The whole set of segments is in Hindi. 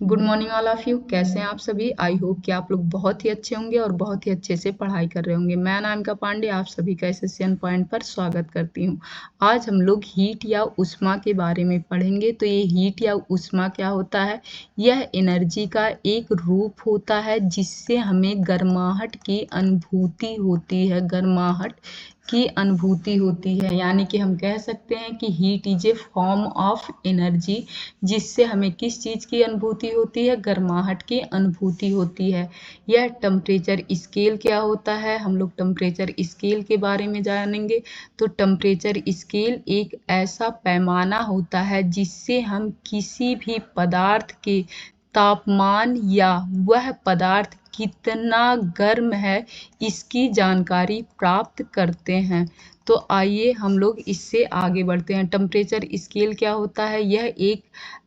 Good morning all of you. कैसे हैं आप सभी? आई होप कि आप लोग बहुत ही अच्छे होंगे और बहुत ही अच्छे से पढ़ाई कर रहे होंगे। मैं अनामिका पांडे आप सभी का एसएससीएन पॉइंट पर स्वागत करती हूं। आज हम लोग हीट या उष्मा के बारे में पढ़ेंगे। तो ये हीट या उष्मा क्या होता है? यह एनर्जी का एक रूप होता है जिससे हमें गर्माहट की अनुभूति होती है। गर्माहट की अनुभूति होती है, यानी कि हम कह सकते हैं कि heat is a form of energy, जिससे हमें किस चीज़ की अनुभूति होती है? गर्माहट की अनुभूति होती है। यह टेम्परेचर स्केल क्या होता है? हम लोग टेम्परेचर स्केल के बारे में जानेंगे। तो टेम्परेचर स्केल एक ऐसा पैमाना होता है जिससे हम किसी भी पदार्थ के तापमान या वह पदार्थ कितना गर्म है इसकी जानकारी प्राप्त करते हैं। तो आइए हम लोग इससे आगे बढ़ते हैं। टेम्परेचर स्केल क्या होता है? यह एक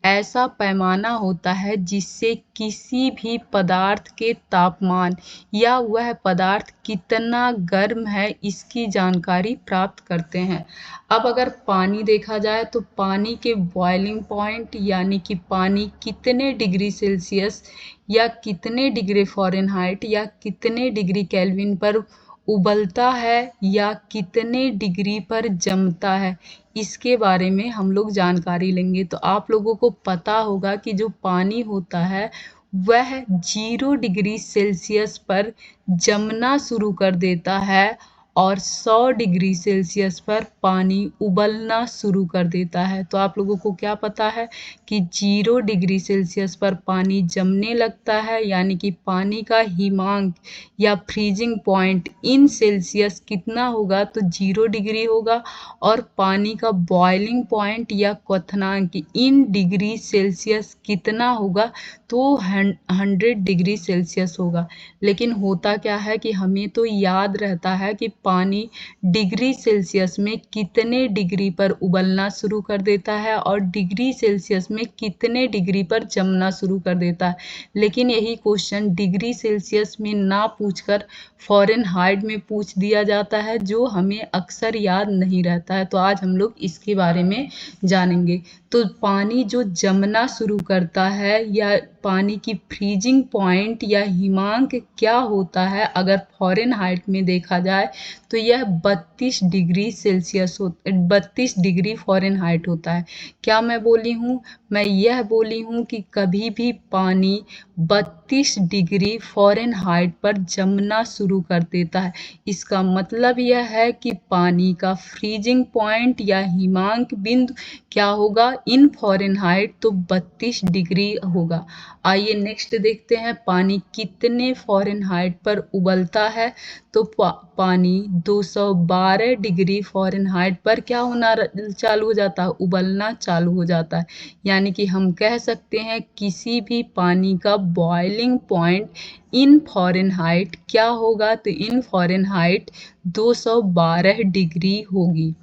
ऐसा पैमाना होता है जिससे किसी भी पदार्थ के तापमान या वह पदार्थ कितना गर्म है इसकी जानकारी प्राप्त करते हैं। अब अगर पानी देखा जाए तो पानी के बॉइलिंग पॉइंट, यानी कि पानी कितने डिग्री सेल्सियस या कितने डिग्री फ़ारेनहाइट या कितने डिग्री केल्विन पर उबलता है या कितने डिग्री पर जमता है, इसके बारे में हम लोग जानकारी लेंगे। तो आप लोगों को पता होगा कि जो पानी होता है वह 0 डिग्री सेल्सियस पर जमना शुरू कर देता है और 100 डिग्री सेल्सियस पर पानी उबलना शुरू कर देता है। तो आप लोगों को क्या पता है कि 0 डिग्री सेल्सियस पर पानी जमने लगता है, यानी कि पानी का हिमांक या फ्रीजिंग पॉइंट इन सेल्सियस कितना होगा? तो 0 डिग्री होगा। और पानी का बॉइलिंग पॉइंट या क्वथनांक इन डिग्री सेल्सियस कितना होगा? तो 100 डिग्री सेल्सियस होगा। लेकिन होता क्या है कि हमें तो याद रहता है कि पानी डिग्री सेल्सियस में कितने डिग्री पर उबलना शुरू कर देता है और डिग्री सेल्सियस में कितने डिग्री पर जमना शुरू कर देता है। लेकिन यही क्वेश्चन डिग्री सेल्सियस में ना पूछकर फ़ारेनहाइट में पूछ दिया जाता है, जो हमें अक्सर याद नहीं रहता है। तो आज हम लोग इसके बारे में जानेंगे। तो पानी जो जमना शुरू करता है या पानी की फ्रीजिंग पॉइंट या हिमांक क्या होता है अगर फ़ारेनहाइट में देखा जाए, तो यह 32 डिग्री सेल्सियस 32 डिग्री फ़ारेनहाइट होता है। क्या मैं बोली हूँ? मैं यह बोली हूँ कि कभी भी पानी 32 डिग्री फ़ारेनहाइट पर जमना शुरू कर देता है। इसका मतलब यह है कि पानी का फ्रीजिंग पॉइंट या हिमांक बिंदु क्या होगा इन फ़ारेनहाइट? तो 32 डिग्री होगा। आइए नेक्स्ट देखते हैं पानी कितने फ़ारेनहाइट पर उबलता है। तो पानी 212 डिग्री फ़ारेनहाइट पर क्या होना चालू हो जाता है? उबलना चालू हो जाता है। यानी कि हम कह सकते हैं किसी भी पानी का बॉइलिंग पॉइंट इन फ़ारेनहाइट क्या होगा? तो इन फ़ारेनहाइट 212 डिग्री होगी।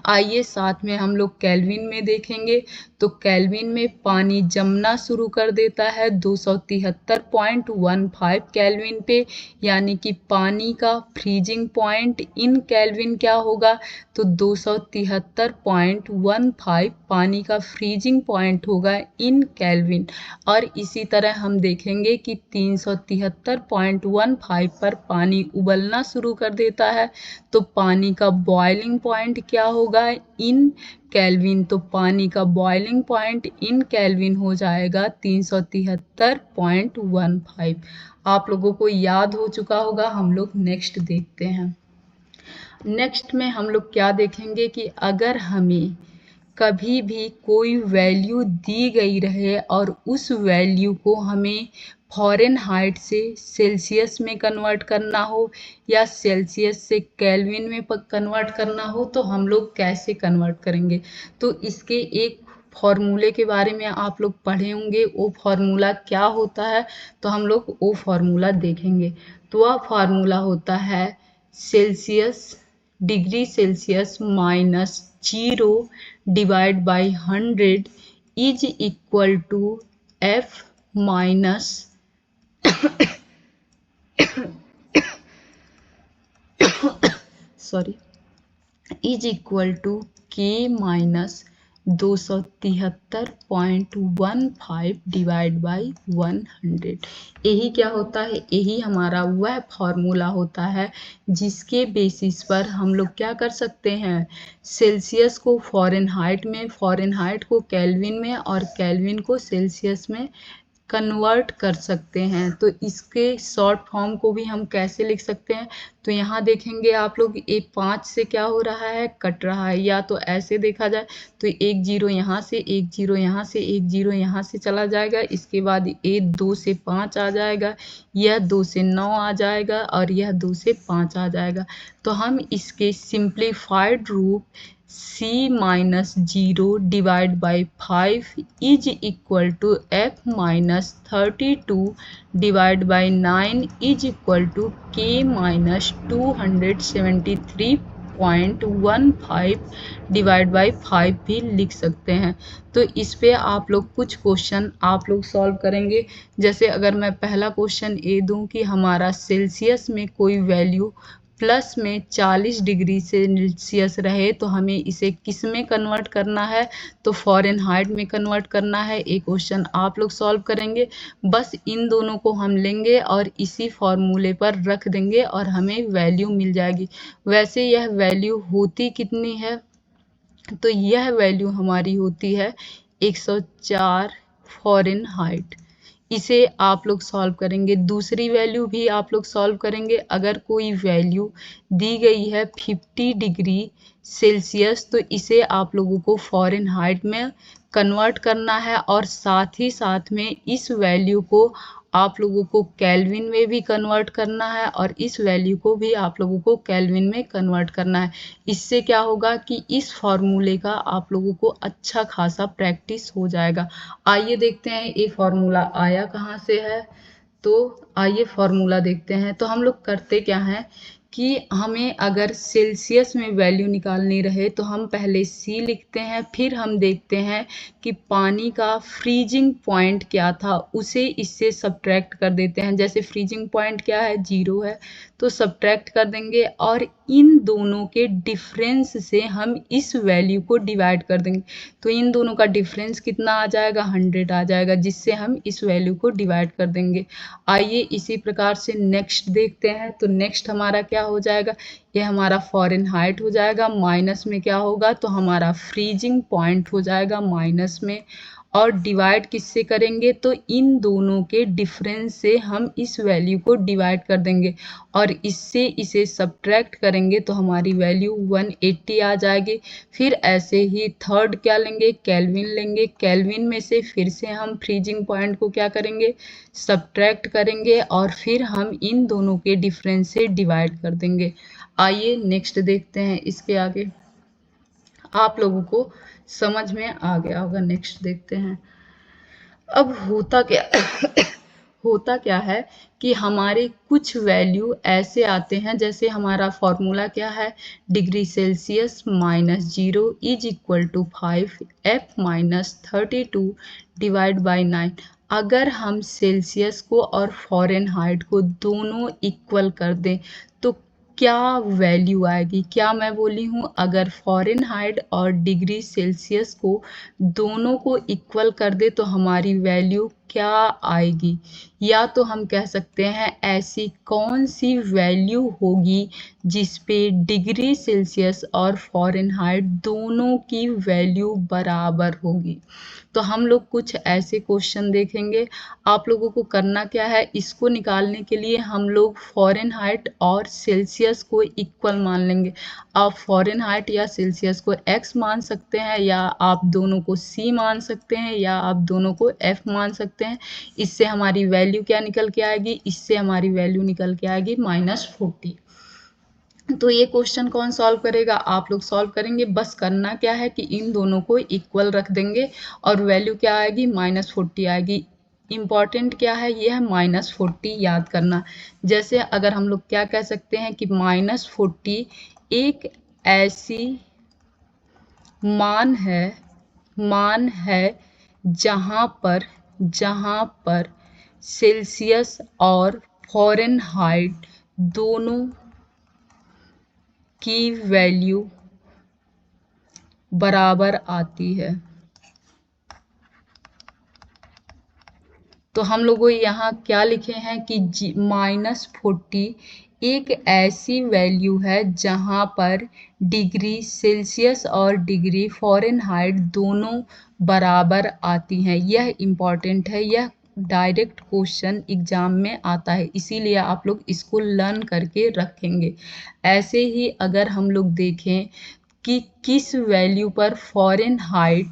आइए साथ में हम लोग केल्विन में देखेंगे। तो केल्विन में पानी जमना शुरू कर देता है 273.15 केल्विन पे, यानी कि पानी का फ्रीजिंग पॉइंट इन केल्विन क्या होगा? तो 273.15 पानी का फ्रीजिंग पॉइंट होगा इन केल्विन। और इसी तरह हम देखेंगे कि 373.15 पर पानी उबलना शुरू कर देता है, तो पानी का बॉइलिंग पॉइंट क्या होगा इन केल्विन? तो पानी का बॉइलिंग पॉइंट इन केल्विन हो जाएगा 373.15। आप लोगों को याद हो चुका होगा। हम लोग नेक्स्ट देखते हैं। नेक्स्ट में हम लोग क्या देखेंगे कि अगर हमें कभी भी कोई वैल्यू दी गई रहे और उस वैल्यू को हमें फ़ारेनहाइट से सेल्सियस में कन्वर्ट करना हो या सेल्सियस से केल्विन में कन्वर्ट करना हो, तो हम लोग कैसे कन्वर्ट करेंगे? तो इसके एक फॉर्मूले के बारे में आप लोग पढ़े होंगे। वो फार्मूला क्या होता है? तो हम लोग वो फार्मूला देखेंगे। तो वह फार्मूला होता है Celsius, degree Celsius minus 0 divide by 100 is equal to F minus sorry is equal to K minus 273.15 divide by 100। यही क्या होता है, यही हमारा वह फॉर्मूला होता है जिसके बेसिस पर हम लोग क्या कर सकते हैं, सेल्सियस को फ़ारेनहाइट में, फ़ारेनहाइट को केल्विन में और केल्विन को सेल्सियस में कन्वर्ट कर सकते हैं। तो इसके शॉर्ट फॉर्म को भी हम कैसे लिख सकते हैं, तो यहाँ देखेंगे आप लोग, ये 5 से क्या हो रहा है, कट रहा है। या तो ऐसे देखा जाए तो एक जीरो यहाँ से, एक जीरो यहाँ से, एक जीरो यहाँ से चला जाएगा। इसके बाद ये 2 से 5 आ जाएगा, यह 2 से 9 आ जाएगा और यह 2 से 5 आ जाएगा। तो हम इसके सिंप्लीफाइड रूप c minus 0 divide by 5 is equal to f minus 32 divide by 9 is equal to k minus 273.15 divide by 5 भी लिख सकते हैं। तो इस पे आप लोग कुछ क्वेश्चन आप लोग सॉल्व करेंगे। जैसे अगर मैं पहला क्वेश्चन ये दूं कि हमारा सेल्सियस में कोई वैल्यू प्लस में 40 डिग्री सेल्सियस रहे तो हमें इसे किस में कन्वर्ट करना है, तो फ़ारेनहाइट में कन्वर्ट करना है। एक क्वेश्चन आप लोग सॉल्व करेंगे। बस इन दोनों को हम लेंगे और इसी फॉर्मूले पर रख देंगे और हमें वैल्यू मिल जाएगी। वैसे यह वैल्यू होती कितनी है, तो यह वैल्यू हमारी होती है 104 फ़ारेनहाइट। इसे आप लोग सॉल्व करेंगे। दूसरी वैल्यू भी आप लोग सॉल्व करेंगे। अगर कोई वैल्यू दी गई है 50 डिग्री सेल्सियस तो इसे आप लोगों को फ़ारेनहाइट में कन्वर्ट करना है और साथ ही साथ में इस वैल्यू को आप लोगों को केल्विन में भी कन्वर्ट करना है और इस वैल्यू को भी आप लोगों को केल्विन में कन्वर्ट करना है। इससे क्या होगा कि इस फॉर्मूले का आप लोगों को अच्छा खासा प्रैक्टिस हो जाएगा। आइए देखते हैं ये फॉर्मूला आया कहाँ से है। तो आइए फॉर्मूला देखते हैं। तो हम लोग करते क्या हैं कि हमें अगर सेल्सियस में वैल्यू निकालनी रहे तो हम पहले C लिखते हैं, फिर हम देखते हैं कि पानी का फ्रीजिंग पॉइंट क्या था, उसे इससे सब्ट्रैक्ट कर देते हैं। जैसे फ्रीजिंग पॉइंट क्या है, 0 है, तो सब्ट्रैक्ट कर देंगे और इन दोनों के डिफरेंस से हम इस वैल्यू को डिवाइड कर देंगे। तो इन दोनों का डिफरेंस कितना आ जाएगा, 100 आ जाएगा, जिससे हम इस वैल्यू को डिवाइड कर देंगे। आइए इसी प्रकार से नेक्स्ट देखते हैं। तो नेक्स्ट हमारा क्या हो जाएगा, ये हमारा फ़ारेनहाइट हो जाएगा, माइनस में क्या होगा, तो हमारा फ्रीजिंग पॉइंट हो जाएगा माइनस में, और डिवाइड किससे करेंगे, तो इन दोनों के डिफरेंस से हम इस वैल्यू को डिवाइड कर देंगे और इससे इसे सब्ट्रैक्ट करेंगे तो हमारी वैल्यू 180 आ जाएगी। फिर ऐसे ही थर्ड क्या लेंगे, केल्विन लेंगे। केल्विन में से फिर से हम फ्रीजिंग पॉइंट को क्या करेंगे, सब्ट्रैक्ट करेंगे और फिर हम इन दोनों के डिफरेंस से डिवाइड कर देंगे। आइए नेक्स्ट देखते हैं। इसके आगे आप लोगों को समझ में आ गया होगा। नेक्स्ट देखते हैं। अब होता क्या होता क्या है कि हमारे कुछ वैल्यू ऐसे आते हैं, जैसे हमारा फॉर्मूला क्या है, degree Celsius minus 0 is equal to 5 f minus 32 divide by 9। अगर हम सेल्सियस को और फ़ारेनहाइट को दोनों इक्वल कर दें तो क्या वैल्यू आएगी, क्या मैं बोली हूँ, अगर फ़ारेनहाइट और डिग्री सेल्सियस को दोनों को इक्वल कर दे तो हमारी वैल्यू क्या आएगी। या तो हम कह सकते हैं ऐसी कौन सी वैल्यू होगी जिस पे डिग्री सेल्सियस और फ़ारेनहाइट दोनों की वैल्यू बराबर होगी। तो हम लोग कुछ ऐसे क्वेश्चन देखेंगे। आप लोगों को करना क्या है, इसको निकालने के लिए हम लोग फ़ारेनहाइट और सेल्सियस को इक्वल मान लेंगे। आप फ़ारेनहाइट या सेल्सियस को x मान सकते हैं, या आप दोनों को c मान सकते हैं, या आप दोनों को f मान सकते हैं। इससे हमारी वैल्यू क्या निकल के आएगी, इससे हमारी वैल्यू निकल के आएगी -40। तो ये क्वेश्चन कौन सॉल्व करेगा, आप लोग सॉल्व करेंगे। बस करना क्या है कि इन दोनों को इक्वल रख देंगे और वैल्यू क्या आएगी, -40 आएगी। इम्पॉर्टेंट क्या है, यह है -40 याद करना। जैसे अगर हम लोग क्या कह सकते हैं कि -40 एक ऐसी मान है जहाँ पर सेल्सियस और फ़ारेनहाइट दोनों की वैल्यू बराबर आती है। तो हम लोगों यहाँ क्या लिखे हैं कि -40 एक ऐसी वैल्यू है जहाँ पर डिग्री सेल्सियस और डिग्री फ़ारेनहाइट दोनों बराबर आती हैं। यह इम्पॉर्टेंट है, यह डायरेक्ट क्वेश्चन एग्जाम में आता है, इसीलिए आप लोग इसको लर्न करके रखेंगे। ऐसे ही अगर हम लोग देखें कि किस वैल्यू पर फ़ारेनहाइट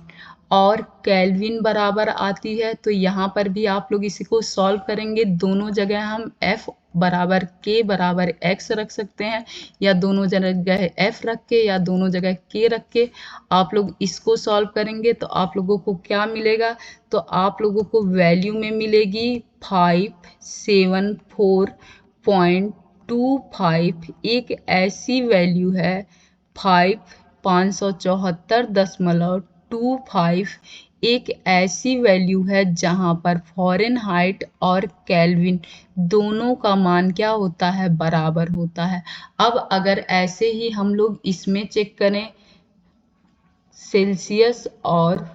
और केल्विन बराबर आती है, तो यहाँ पर भी आप लोग इसी को सॉल्व करेंगे। दोनों जगह हम F बराबर K बराबर X रख सकते हैं, या दोनों जगह F रख के या दोनों जगह K रख के आप लोग इसको सॉल्व करेंगे तो आप लोगों को क्या मिलेगा, तो आप लोगों को वैल्यू में मिलेगी 574.25। एक ऐसी वैल्यू है 574.25 एक ऐसी वैल्यू है जहाँ पर फ़ारेनहाइट और केल्विन दोनों का मान क्या होता है, बराबर होता है। अब अगर ऐसे ही हम लोग इसमें चेक करें सेल्सियस, और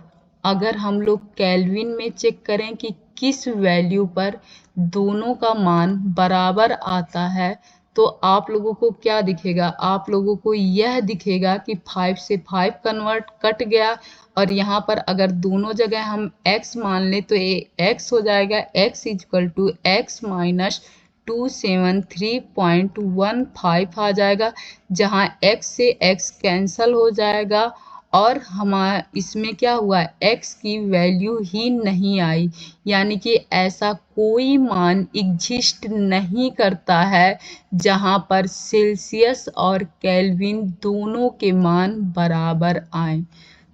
अगर हम लोग केल्विन में चेक करें कि किस वैल्यू पर दोनों का मान बराबर आता है, तो आप लोगों को क्या दिखेगा, आप लोगों को यह दिखेगा कि 5 से 5 कन्वर्ट कट गया, और यहाँ पर अगर दोनों जगह हम x मान लें तो ये x हो जाएगा, x equal to x minus 273.15 आ जाएगा, जहाँ x से x कैंसल हो जाएगा और हमारा इसमें क्या हुआ, x की वैल्यू ही नहीं आई। यानी कि ऐसा कोई मान एग्जिस्ट नहीं करता है जहाँ पर सेल्सियस और केल्विन दोनों के मान बराबर आए।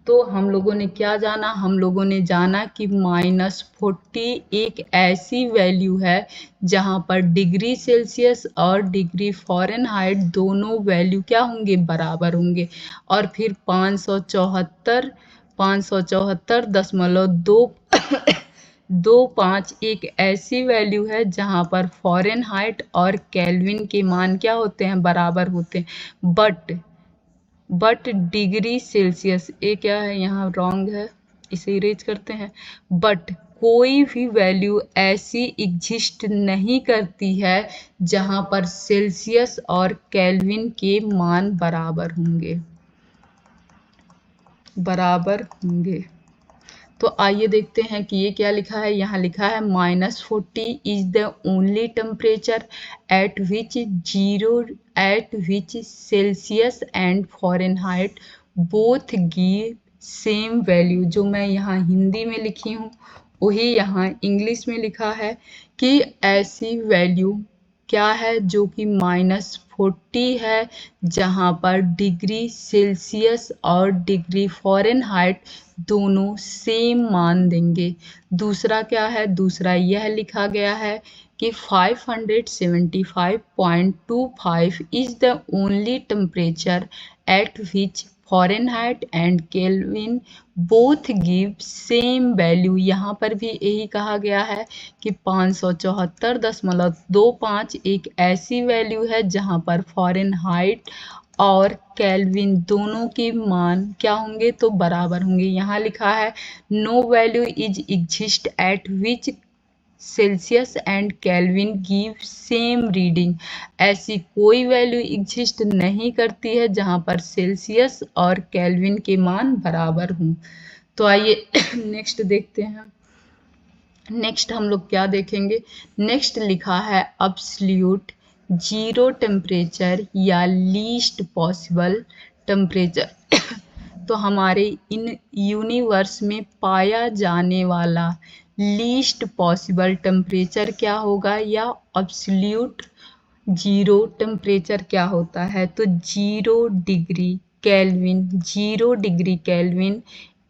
तो हम लोगों ने क्या जाना, हम लोगों ने जाना कि -40 एक ऐसी वैल्यू है जहाँ पर डिग्री सेल्सियस और डिग्री फ़ारेनहाइट दोनों वैल्यू क्या होंगे, बराबर होंगे। और फिर 574.25 एक ऐसी वैल्यू है जहाँ पर फ़ारेनहाइट और केल्विन के मान क्या होते हैं, बराबर होते हैं। बट डिग्री सेल्सियस, ये क्या है यहाँ रॉन्ग है, इसे इरेज करते हैं। बट कोई भी वैल्यू ऐसी एग्जिस्ट नहीं करती है जहाँ पर सेल्सियस और केल्विन के मान बराबर होंगे। तो आइए देखते हैं कि ये क्या लिखा है। यहाँ लिखा है -40 is the only temperature at which Celsius and Fahrenheit both give same value. जो मैं यहाँ हिंदी में लिखी हूँ वही यहाँ इंग्लिश में लिखा है कि ऐसी वैल्यू क्या है जो कि -40 है जहाँ पर डिग्री सेल्सियस और डिग्री फ़ारेनहाइट दोनों सेम मान देंगे। दूसरा क्या है, दूसरा यह लिखा गया है कि 575.25 is the only temperature at which Fahrenheit and kelvin both give same value. यहाँ पर भी यही कहा गया है कि 574.25 एक ऐसी वैल्यू है जहाँ पर फ़ारेनहाइट और केल्विन दोनों के मान क्या होंगे, तो बराबर होंगे। यहाँ लिखा है no value is exist at which Celsius and Kelvin give same reading. ऐसी कोई वैल्यू एग्जिस्ट नहीं करती है जहाँ पर सेल्सियस और केल्विन के मान बराबर हों। तो आइए नेक्स्ट देखते हैं। नेक्स्ट हम लोग क्या देखेंगे, नेक्स्ट लिखा है अब्सोल्यूट जीरो टेम्परेचर या लीस्ट पॉसिबल टेम्परेचर। तो हमारे इन यूनिवर्स में पाया जाने वाला लीस्ट पॉसिबल टेम्परेचर क्या होगा, या अब्सोल्यूट जीरो टेम्परेचर क्या होता है। तो 0 डिग्री केल्विन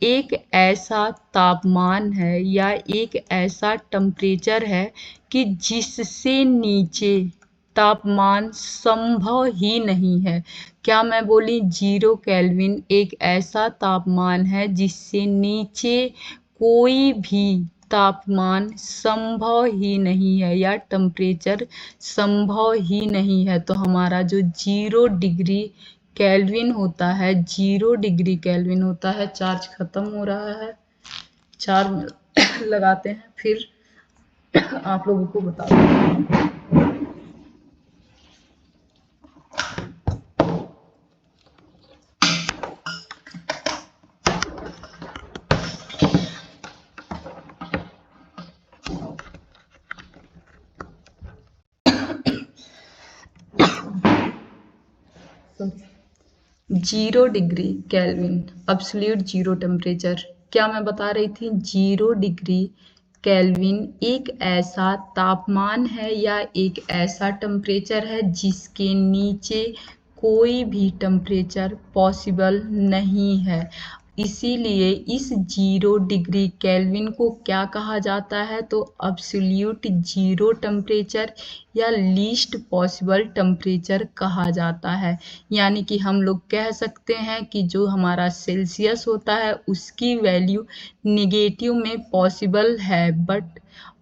एक ऐसा तापमान है या एक ऐसा टेम्परेचर है कि जिससे नीचे तापमान संभव ही नहीं है। क्या मैं बोली, 0 केल्विन एक ऐसा तापमान है जिससे नीचे कोई भी तापमान संभव ही नहीं है या टेम्परेचर संभव ही नहीं है। तो हमारा जो 0 डिग्री केल्विन होता है, 0 डिग्री केल्विन होता है। चार्ज खत्म हो रहा है, चार्ज लगाते हैं फिर आप लोगों को बता दूँ। Zero degree kelvin absolute zero temperature, क्या मैं बता रही थी? 0 डिग्री केल्विन एक ऐसा तापमान है या एक ऐसा टेम्परेचर है जिसके नीचे कोई भी टेम्परेचर पॉसिबल नहीं है। इसीलिए इस 0 डिग्री केल्विन को क्या कहा जाता है? तो एब्सोल्यूट जीरो टेम्परेचर या लीस्ट पॉसिबल टेम्परेचर कहा जाता है। यानी कि हम लोग कह सकते हैं कि जो हमारा सेल्सियस होता है उसकी वैल्यू निगेटिव में पॉसिबल है, बट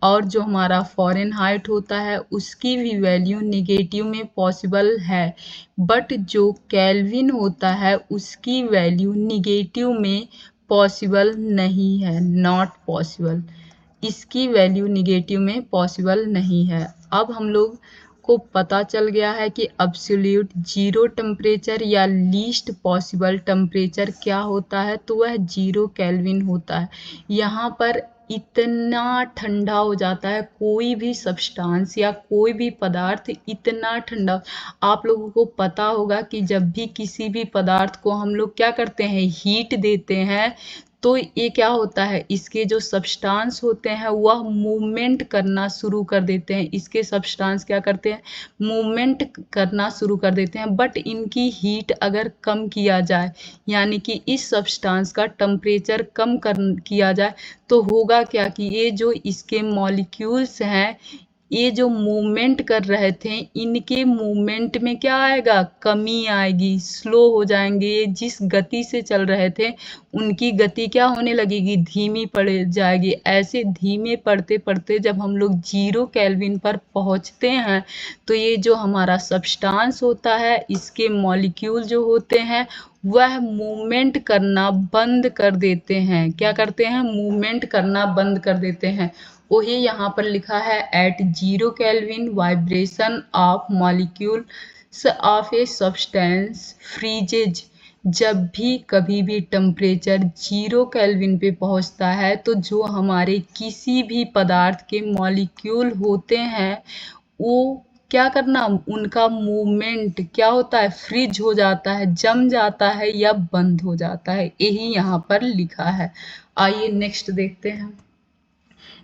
और जो हमारा फ़ारेनहाइट होता है उसकी भी वैल्यू निगेटिव में पॉसिबल है, बट जो केल्विन होता है उसकी वैल्यू निगेटिव में पॉसिबल नहीं है, नॉट पॉसिबल। इसकी वैल्यू निगेटिव में पॉसिबल नहीं है। अब हम लोग को पता चल गया है कि एब्सोल्यूट जीरो टेम्परेचर या लीस्ट पॉसिबल टेम्परेचर क्या होता है, तो वह 0 केल्विन होता है। यहाँ पर इतना ठंडा हो जाता है कोई भी सब्सटेंस या कोई भी पदार्थ, इतना ठंडा। आप लोगों को पता होगा कि जब भी किसी भी पदार्थ को हम लोग क्या करते हैं, हीट देते हैं, तो ये क्या होता है, इसके जो सब्सटेंस होते हैं वह मूवमेंट करना शुरू कर देते हैं। इसके सब्सटेंस क्या करते हैं, मूवमेंट करना शुरू कर देते हैं। बट इनकी हीट अगर कम किया जाए, यानी कि इस सब्सटेंस का टेम्परेचर कम किया जाए, तो होगा क्या कि ये जो इसके मॉलिक्यूल्स हैं, ये जो मूवमेंट कर रहे थे, इनके मूवमेंट में क्या आएगा, कमी आएगी, स्लो हो जाएंगे। ये जिस गति से चल रहे थे उनकी गति क्या होने लगेगी, धीमी पड़ जाएगी। ऐसे धीमे पड़ते पड़ते जब हम लोग 0 केल्विन पर पहुंचते हैं, तो ये जो हमारा सब्सटेंस होता है, इसके मॉलिक्यूल जो होते हैं वह मूवमेंट करना बंद कर देते हैं। क्या करते हैं, मूवमेंट करना बंद कर देते हैं। वही यहाँ पर लिखा है, at 0 Kelvin vibration of molecules of a substance freezes. जब भी कभी भी टेम्परेचर 0 केल्विन पे पहुंचता है, तो जो हमारे किसी भी पदार्थ के मॉलिक्यूल होते हैं वो क्या करना, उनका मूवमेंट क्या होता है, फ्रीज हो जाता है, जम जाता है या बंद हो जाता है। यही यहाँ पर लिखा है। आइए नेक्स्ट देखते हैं।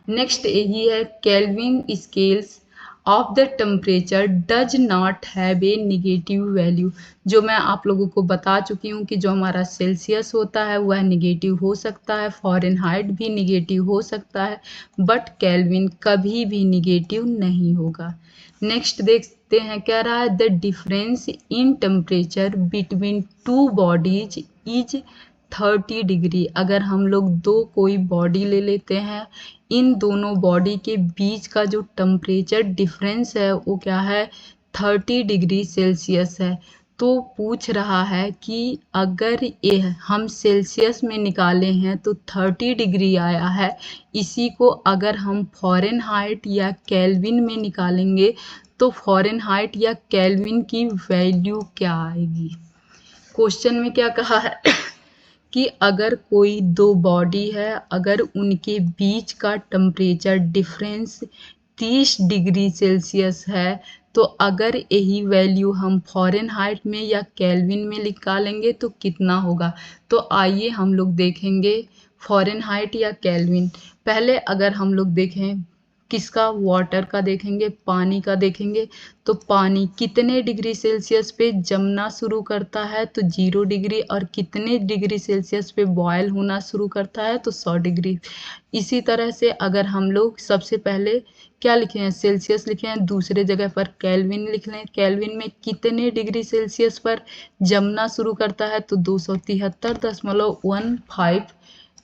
नेक्स्ट यही है, kelvin scales of the temperature does not have a negative value. जो मैं आप लोगों को बता चुकी हूँ कि जो हमारा सेल्सियस होता है वह निगेटिव हो सकता है, फ़ारेनहाइट भी निगेटिव हो सकता है, बट केल्विन कभी भी निगेटिव नहीं होगा। नेक्स्ट देखते हैं, कह रहा है the difference in temperature between two bodies is 30 degree. अगर हम लोग दो कोई बॉडी ले लेते हैं, इन दोनों बॉडी के बीच का जो टेम्परेचर डिफरेंस है वो क्या है, 30 डिग्री सेल्सियस है। तो पूछ रहा है कि अगर ये हम सेल्सियस में निकाले हैं तो 30 डिग्री आया है, इसी को अगर हम फ़ारेनहाइट या केल्विन में निकालेंगे तो फ़ारेनहाइट या केल्विन की वैल्यू क्या आएगी। क्वेश्चन में क्या कहा है कि अगर कोई दो बॉडी है, अगर उनके बीच का टेम्परेचर डिफरेंस 30 डिग्री सेल्सियस है, तो अगर यही वैल्यू हम फ़ारेनहाइट में या केल्विन में निकालेंगे तो कितना होगा। तो आइए हम लोग देखेंगे फ़ारेनहाइट या केल्विन। पहले अगर हम लोग देखें किसका, वाटर का देखेंगे, पानी का देखेंगे, तो पानी कितने डिग्री सेल्सियस पे जमना शुरू करता है, तो 0 डिग्री, और कितने डिग्री सेल्सियस पे बॉयल होना शुरू करता है, तो 100 डिग्री। इसी तरह से अगर हम लोग सबसे पहले क्या लिखे हैं, सेल्सियस लिखे हैं, दूसरे जगह पर केल्विन लिख लें। केल्विन में कितने डिग्री सेल्सियस पर जमना शुरू करता है, तो 273.15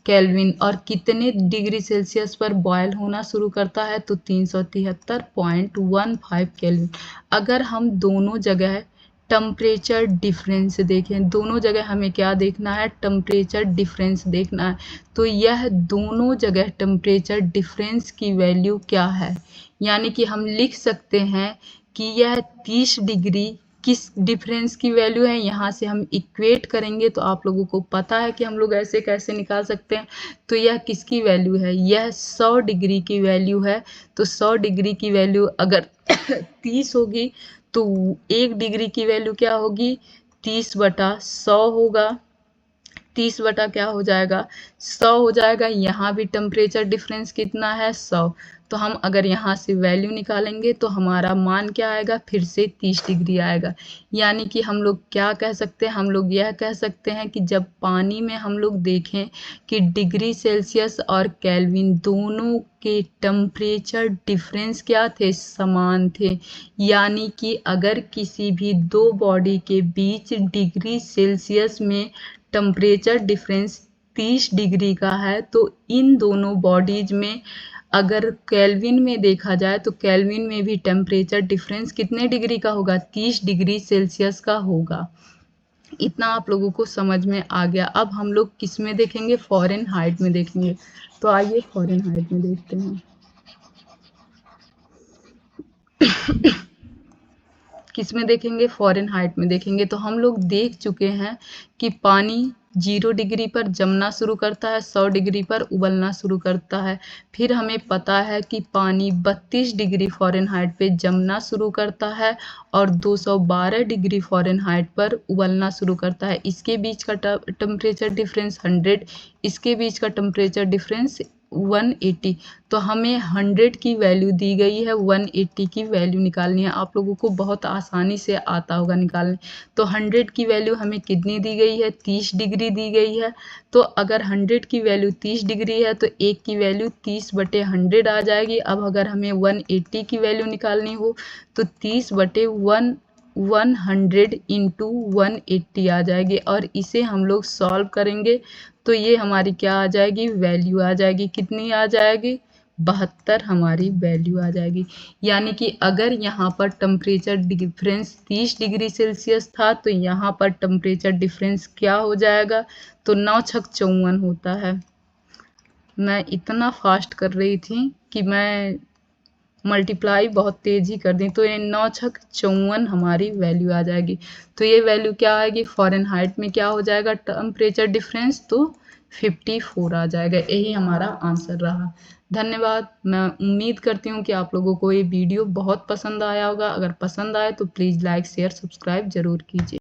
केल्विन, और कितने डिग्री सेल्सियस पर बॉयल होना शुरू करता है, तो 373.15 केल्विन। अगर हम दोनों जगह टेम्परेचर डिफरेंस देखें। दोनों जगह हमें क्या देखना है, टेम्परेचर डिफरेंस देखना है। तो यह दोनों जगह टेम्परेचर डिफरेंस की वैल्यू क्या है, यानी कि हम लिख सकते हैं कि यह 30 डिग्री किस डिफरेंस की वैल्यू है। यहाँ से हम इक्वेट करेंगे तो आप लोगों को पता है कि हम लोग ऐसे कैसे निकाल सकते हैं। तो यह किसकी वैल्यू है, यह 100 डिग्री की वैल्यू है। तो 100 डिग्री की वैल्यू अगर 30 होगी तो 1 डिग्री की वैल्यू क्या होगी, 30/100 होगा। 30 बटा क्या हो जाएगा, 100 हो जाएगा। यहाँ भी टेम्परेचर डिफरेंस कितना है, 100। तो हम अगर यहाँ से वैल्यू निकालेंगे तो हमारा मान क्या आएगा, फिर से 30 डिग्री आएगा। यानी कि हम लोग क्या कह सकते हैं, हम लोग यह कह सकते हैं कि जब पानी में हम लोग देखें कि डिग्री सेल्सियस और केल्विन दोनों के टेम्परेचर डिफरेंस क्या थे, समान थे। यानी कि अगर किसी भी दो बॉडी के बीच डिग्री सेल्सियस में टेम्परेचर डिफरेंस 30 डिग्री का है, तो इन दोनों बॉडीज में अगर केल्विन में देखा जाए तो केल्विन में भी टेम्परेचर डिफरेंस कितने डिग्री का होगा, 30 डिग्री सेल्सियस का होगा। इतना आप लोगों को समझ में आ गया। अब हम लोग किस में देखेंगे, फ़ारेनहाइट में देखेंगे। तो आइए फ़ारेनहाइट में देखते हैं। किस में देखेंगे, फ़ारेनहाइट में देखेंगे। तो हम लोग देख चुके हैं कि पानी 0 डिग्री पर जमना शुरू करता है, 100 डिग्री पर उबलना शुरू करता है। फिर हमें पता है कि पानी 32 डिग्री फ़ारेनहाइट पे जमना शुरू करता है और 212 डिग्री फ़ारेनहाइट पर उबलना शुरू करता है। इसके बीच का टेम्परेचर डिफरेंस 100, इसके बीच का टेम्परेचर डिफरेंस 180। तो हमें 100 की वैल्यू दी गई है, 180 की वैल्यू निकालनी है। आप लोगों को बहुत आसानी से आता होगा निकालने। तो 100 की वैल्यू हमें कितनी दी गई है, 30 डिग्री दी गई है। तो अगर 100 की वैल्यू 30 डिग्री है तो 1 की वैल्यू 30/100 आ जाएगी। अब अगर हमें 180 की वैल्यू निकालनी हो तो 30/100 इंटू 180 आ जाएगी। और इसे हम लोग सॉल्व करेंगे तो ये हमारी क्या आ जाएगी, वैल्यू आ जाएगी। कितनी आ जाएगी, 72 हमारी वैल्यू आ जाएगी। यानी कि अगर यहाँ पर टेम्परेचर डिफरेंस 30 डिग्री सेल्सियस था तो यहाँ पर टेम्परेचर डिफरेंस क्या हो जाएगा, तो 9 छक 54 होता है। मैं इतना फास्ट कर रही थी कि मैं मल्टीप्लाई बहुत तेज ही कर दी, तो ये 9 छक 54 हमारी वैल्यू आ जाएगी। तो ये वैल्यू क्या आएगी, फ़ारेनहाइट में क्या हो जाएगा टेम्परेचर डिफरेंस, तो 54 आ जाएगा। यही हमारा आंसर रहा। धन्यवाद। मैं उम्मीद करती हूँ कि आप लोगों को ये वीडियो बहुत पसंद आया होगा। अगर पसंद आए तो प्लीज़ लाइक शेयर सब्सक्राइब ज़रूर कीजिए।